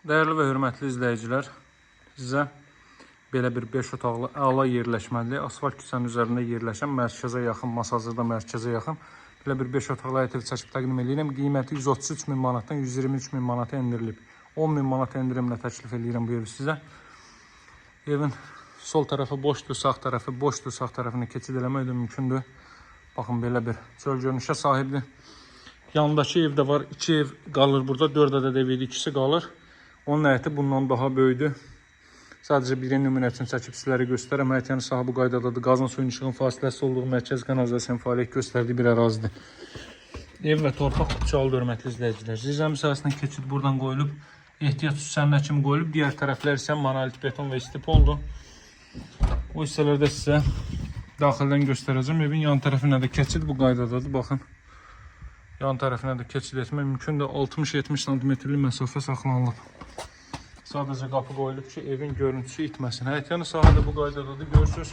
Dəyərli və hörmətli izləyicilər, sizə belə bir 5 otaqlı əla yerləşməli, asfalt küçənin üzərində yerləşən, mərkəzə yaxın, Masazırda mərkəzə yaxın belə bir 5 otaqlı həyət evi çəkib təqdim edirəm. Qiyməti 133 min manatdan 123 min manata endirilib. 10 min manat endirimlə təklif edirəm bu evi sizə. Evin sol tərəfi boşdur, sağ tərəfi boşdur, sağ tərəfini keçid eləmək də mümkündür. Baxın, belə bir çöl görünüşə sahibdir. Yanındakı evdə var, 2 ev qalır burada, 4 ədəd ev idi, ikisi qalır. Onun həyəti bundan daha böyükdür. Sadəcə birini nümunə üçün çəkib sizlərə göstərəm. Həyətin sahəsi bu qaydadadır. Qazın suyun işığın fasiləsi olduğu mərkəz kanalizasiyanın fəaliyyət göstərdiyi bir ərazidir. Ev və torpaq kupçalı hörmətli izləyicilər. Zirzəmi sahəsindən keçid buradan qoyulub. Ehtiyac üstlərinə kimi qoyulub. Digər tərəflər isə monolit beton və istipoldur. O hissələrdə sizə daxildən göstərəcəm. Evin yan tərəfinə də keçid bu qaydadadır. Baxın. Yan tərəfinə də keçid etmək mümkündür. 60-70 cm məsafə saxlanılıb. Sadəcə qapı qoyulub ki, evin görüntüsü itməsin. Həyətyanı sahədə bu qaydadadır, görürsünüz.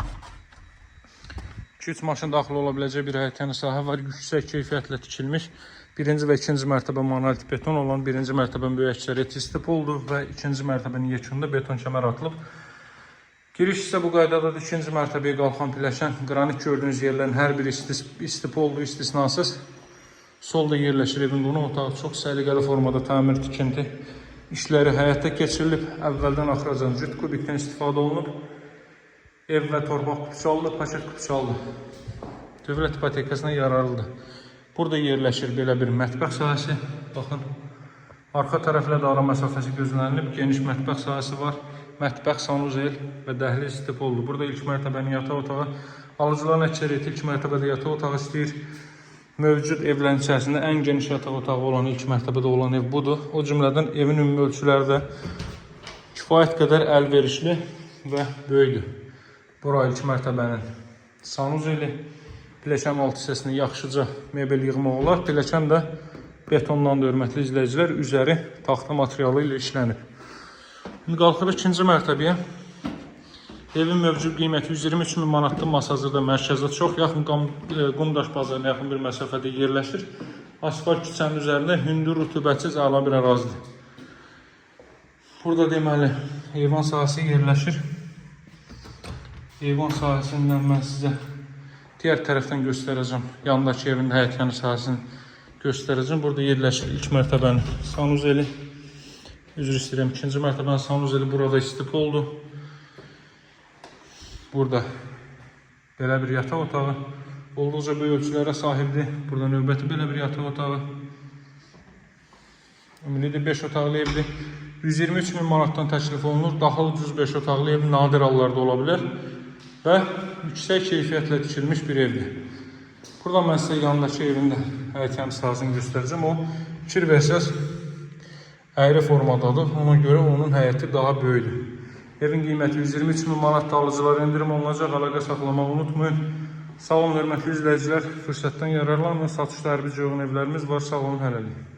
2-3 maşın daxil ola biləcək bir həyətyanı sahə var. Yüksək keyfiyyətlə tikilmiş. Birinci və ikinci mərtəbə monolit beton olan, birinci mərtəbənin böyük əksəriyyəti istipoldur və ikinci mərtəbənin yekununda beton kəmər atılıb. Giriş isə bu qaydadadır. İkinci mərtəbəyə qalxan pləşən, qranit gördüyünüz yerlərin hər biri istipoldur, istisnasız. Solda yerləşir evin qonaq otağı. Çox səliqəli formada təmir, tikinti işləri həyata keçirilib. Əvvəldən axıracan cüt kubikdən istifadə olunub. Ev və torpaq kupçalıdır, paket kupçalıdır. Dövlət ipotekasına yararlıdır. Burada yerləşir belə bir mətbəx sahəsi. Baxın, arxa tərəflə də ara məsafəsi gözlənilib. Geniş mətbəx sahəsi var. Mətbəx, sanuzel və dəhliz istipoldur. Burada ilk mərtəbənin yataq otağı. Alıcıların əksəriyyəti ilk mərtəbədə yataq otağı istəyir. Mövcud evlərin içərisində ən geniş yataq otağı olan, ilk mərtəbədə olan ev budur. O cümlədən evin ümumi ölçüləri də kifayət qədər əlverişli və böyükdür. Bura ilk mərtəbənin sanuzeli, pilləkən alt hissəsini yaxşıca mebel yığmaq olar. Pilləkən də betondan da hörmətli izləyicilər, üzəri taxta materialı ilə işlənib. İndi qalxırıq ikinci mərtəbəyə. Evin mövcud qiyməti 123 min manatdır. Masazırda mərkəzdə çox yaxın, Qumdaş bazarına yaxın bir məsafədə yerləşir. Asfalt küçənin üzərində hündür, rütubətsiz əla bir ərazidir. Burada deməli heyvan sahəsi yerləşir. Heyvan sahəsindən mən sizə digər tərəfdən göstərəcəm. Yanındakı evin həyətyanı sahəsini göstərəcəm. Burada yerləşir ilk mərtəbənin sanuzeli. Üzr istəyirəm, ikinci mərtəbənin sanuzeli burada istipoldur. Burada belə bir yataq otağı olduqca böyük ölçülərə sahibdir. Burada növbəti belə bir yataq otağı. Ümumilikdə 5 otaqlı evdir. 123 min manatdan təklif olunur. Daha ucuz 5 otaqlı ev nadir hallarda ola bilər və yüksək keyfiyyətlə tikilmiş bir evdir. Burada mən sizə yanındakı evin də həyətyanı sahəsini göstərəcəm. O fikir versəz əyri formadadır. Ona görə onun həyəti daha böyükdür. Evin qiyməti 123 min manat, alıcılar endirim olunacaq, əlaqə saxlamaq unutmayın. Sağ olun hörmətli izləyicilər, fürsətdən yararlanın. Satışda hərbi yoğun evlərimiz var, sağ olun, hələlik.